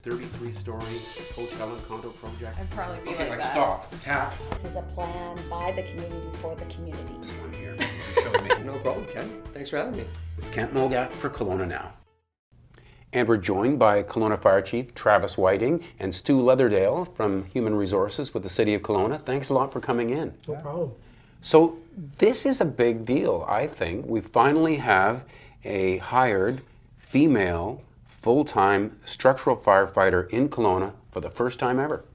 33-story hotel and condo project. I'd probably be Okay, like like that. stop, tap. This is a plan by the community for the community. This one here, show me. No problem, Ken. Thanks for having me. It's Kent Mulgat for KelownaNow. And we're joined by Kelowna Fire Chief Travis Whiting and Stu Leatherdale from Human Resources with the City of Kelowna. Thanks a lot for coming in. No problem. So this is a big deal, I think. We finally have a hired female full-time structural firefighter in Kelowna for the first time ever.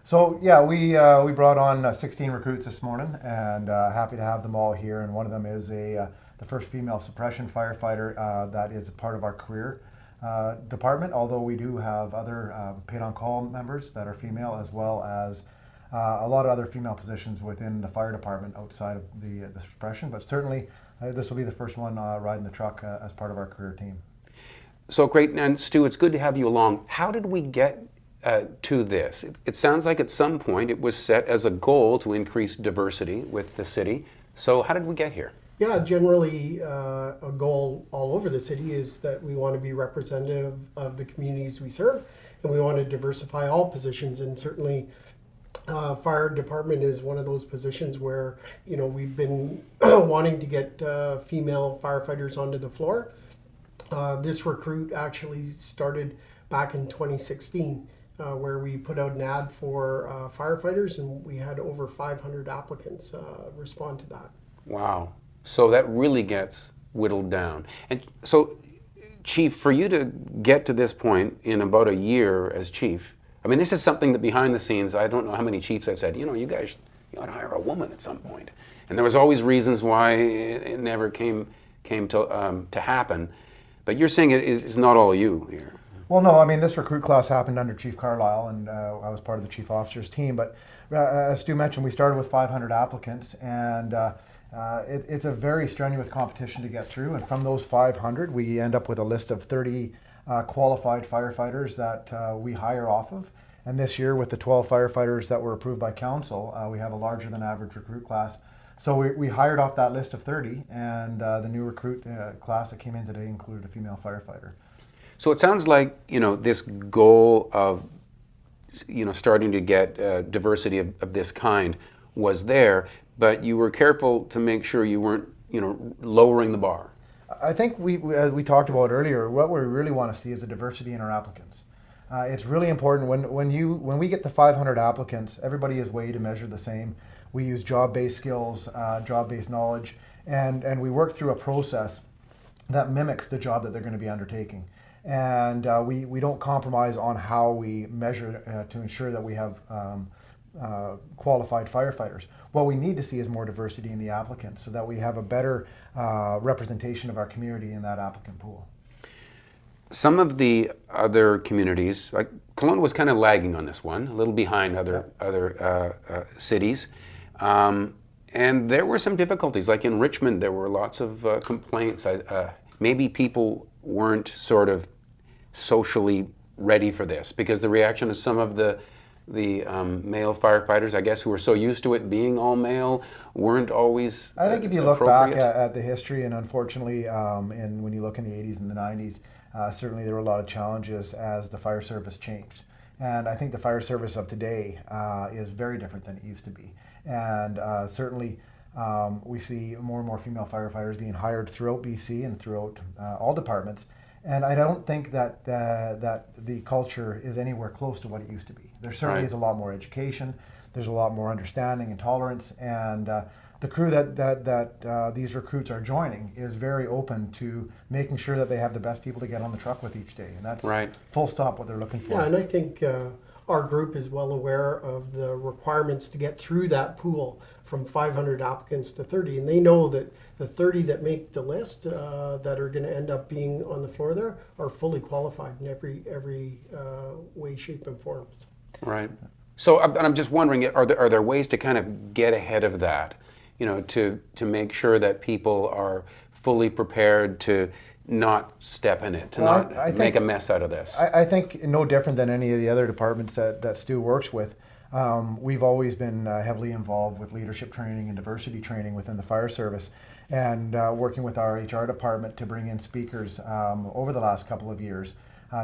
So yeah, we brought on 16 recruits this morning, and happy to have them all here. And one of them is the first female suppression firefighter that is part of our career department. Although we do have other paid-on-call members that are female, as well as a lot of other female positions within the fire department outside of the suppression. But certainly, this will be the first one riding the truck as part of our career team. So great, and Stu, it's good to have you along. How did we get to this? It sounds like at some point it was set as a goal to increase diversity with the city. So how did we get here? Yeah, generally a goal all over the city is that we want to be representative of the communities we serve, and we want to diversify all positions. And certainly fire department is one of those positions where, you know, we've been wanting to get female firefighters onto the floor. This recruit actually started back in 2016, where we put out an ad for firefighters, and we had over 500 applicants respond to that. Wow. So that really gets whittled down. And so, Chief, for you to get to this point in about a year as Chief, I mean, this is something that behind the scenes, I don't know how many chiefs I've said, you know, you guys, you ought to hire a woman at some point. And there was always reasons why it never came to happen. But you're saying it's not all you here. Well, no, I mean, this recruit class happened under Chief Carlisle, and I was part of the chief officer's team. But as Stu mentioned, we started with 500 applicants, and it's a very strenuous competition to get through. And from those 500, we end up with a list of 30 qualified firefighters that we hire off of. And this year, with the 12 firefighters that were approved by council, we have a larger than average recruit class. So we hired off that list of 30, and the new recruit class that came in today included a female firefighter. So it sounds like, you know, this goal of, you know, starting to get diversity of this kind was there, but you were careful to make sure you weren't, you know, lowering the bar. I think as we talked about earlier, what we really want to see is a diversity in our applicants. It's really important when we get the 500 applicants, everybody is weighed and measured the same. We use job-based skills, job-based knowledge, and we work through a process that mimics the job that they're going to be undertaking. And we don't compromise on how we measure to ensure that we have qualified firefighters. What we need to see is more diversity in the applicants so that we have a better representation of our community in that applicant pool. Some of the other communities, like Kelowna was kind of lagging on this one, a little behind other cities. And there were some difficulties, like in Richmond, there were lots of complaints. Maybe people weren't sort of socially ready for this because the reaction of some of the male firefighters, I guess, who were so used to it being all male, weren't always I think if you look back at the history, and unfortunately, and when you look in the 80s and the 90s, certainly there were a lot of challenges as the fire service changed. And I think the fire service of today is very different than it used to be. And certainly we see more and more female firefighters being hired throughout BC and throughout all departments. And I don't think that the culture is anywhere close to what it used to be. There certainly is a lot more education. There's a lot more understanding and tolerance. And the crew that these recruits are joining is very open to making sure that they have the best people to get on the truck with each day. And that's full stop what they're looking for. Yeah, and I think our group is well aware of the requirements to get through that pool from 500 applicants to 30. And they know that the 30 that make the list that are going to end up being on the floor there are fully qualified in every way, shape, and form. Right. So I'm just wondering, are there ways to kind of get ahead of that, you know, to make sure that people are fully prepared to not step in it, to make a mess out of this? I think no different than any of the other departments that Stu works with. We've always been heavily involved with leadership training and diversity training within the fire service, and working with our HR department to bring in speakers over the last couple of years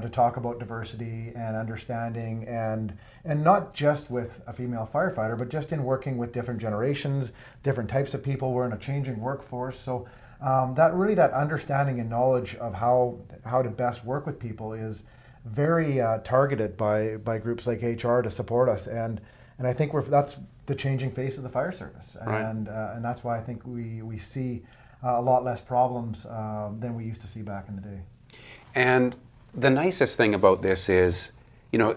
to talk about diversity and understanding, and not just with a female firefighter, but just in working with different generations, different types of people. We're in a changing workforce, so that understanding and knowledge of how to best work with people is very targeted by groups like HR to support us, and I think that's the changing face of the fire service, Right. and that's why I think we see a lot less problems than we used to see back in the day. And the nicest thing about this is,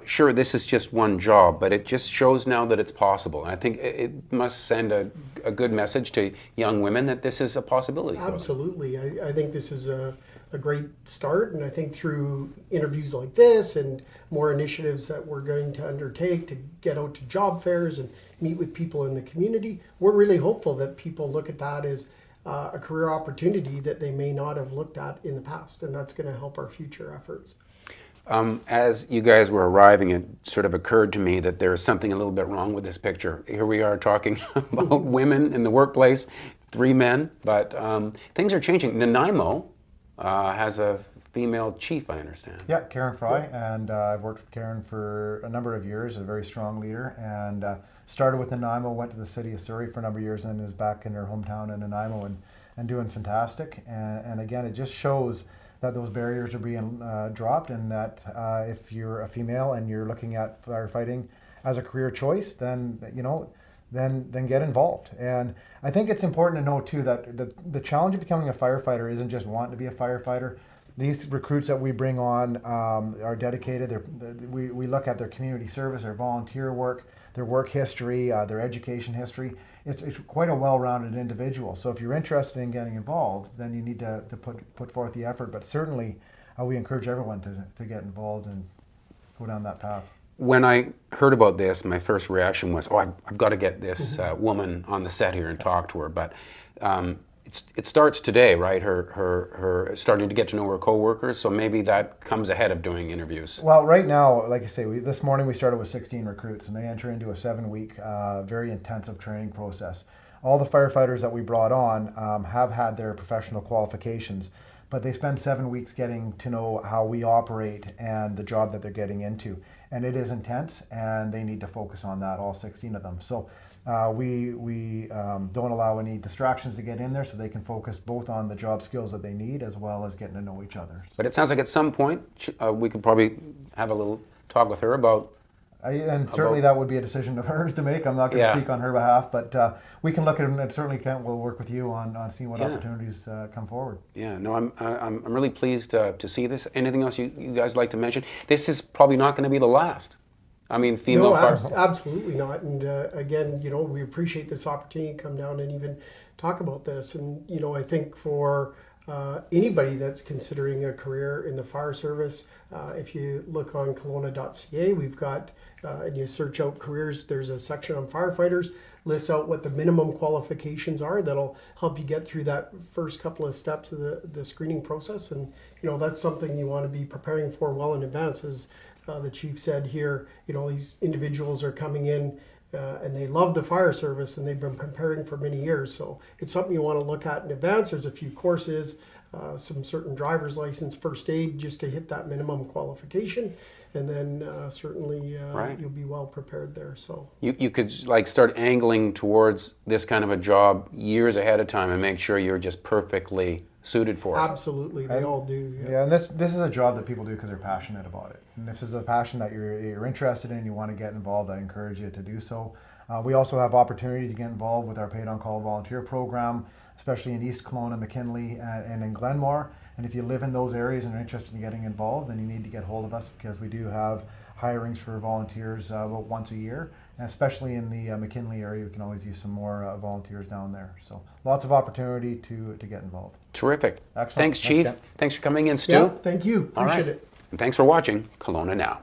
sure, this is just one job, but it just shows now that it's possible. And I think it must send a good message to young women that this is a possibility. Absolutely. I think this is a great start, and I think through interviews like this and more initiatives that we're going to undertake to get out to job fairs and meet with people in the community, we're really hopeful that people look at that as a career opportunity that they may not have looked at in the past, and that's going to help our future efforts. As you guys were arriving, it sort of occurred to me that there's something a little bit wrong with this picture. Here we are talking about women in the workplace, 3 men, but things are changing. Nanaimo has a female chief, I understand. Yeah, Karen Fry, and I've worked with Karen for a number of years, a very strong leader, and started with Nanaimo, went to the city of Surrey for a number of years, and is back in her hometown in Nanaimo and doing fantastic. And again, it just shows that those barriers are being dropped, and that if you're a female and you're looking at firefighting as a career choice, then then get involved. And I think it's important to know too that the challenge of becoming a firefighter isn't just wanting to be a firefighter. These recruits that we bring on are dedicated. We look at their community service, their volunteer work, their work history, their education history. It's quite a well-rounded individual. So if you're interested in getting involved, then you need to put forth the effort. But certainly, we encourage everyone to get involved and go down that path. When I heard about this, my first reaction was, I've got to get this woman on the set here and talk to her. But it starts today, right? Her starting to get to know her coworkers. So maybe that comes ahead of doing interviews. Well, right now, like I say, this morning we started with 16 recruits, and they enter into a 7-week, very intensive training process. All the firefighters that we brought on have had their professional qualifications, but they spend 7 weeks getting to know how we operate and the job that they're getting into. And it is intense, and they need to focus on that, all 16 of them. So we don't allow any distractions to get in there, so they can focus both on the job skills that they need as well as getting to know each other. But it sounds like at some point we could probably have a little talk with her about. And certainly that would be a decision of hers to make. I'm not going to speak on her behalf, but we can look at it, and certainly we'll work with you on seeing what opportunities come forward. Yeah, no, I'm really pleased to see this. Anything else you guys like to mention? This is probably not going to be the last. I mean, female absolutely not. And again, we appreciate this opportunity to come down and even talk about this. And I think for anybody that's considering a career in the fire service, if you look on Kelowna.ca, we've got, and you search out careers, there's a section on firefighters, lists out what the minimum qualifications are that'll help you get through that first couple of steps of the screening process. And that's something you want to be preparing for well in advance. As the chief said here, these individuals are coming in and they love the fire service, and they've been preparing for many years. So it's something you want to look at in advance. There's a few courses, some certain driver's license, first aid, just to hit that minimum qualification. And then certainly you'll be well prepared there. So you could start angling towards this kind of a job years ahead of time and make sure you're just perfectly suited for it. Absolutely, they all do. Yeah, and this is a job that people do because they're passionate about it. And if this is a passion that you're interested in, you want to get involved, I encourage you to do so. We also have opportunities to get involved with our paid on-call volunteer program, especially in East Kelowna, McKinley, and in Glenmore. And if you live in those areas and are interested in getting involved, then you need to get hold of us, because we do have hirings for volunteers about once a year. And especially in the McKinley area, we can always use some more volunteers down there. So lots of opportunity to get involved. Terrific. Excellent. Thanks, Chief. Thanks for coming in, Stu. Yeah, thank you. Appreciate it. And thanks for watching Kelowna Now.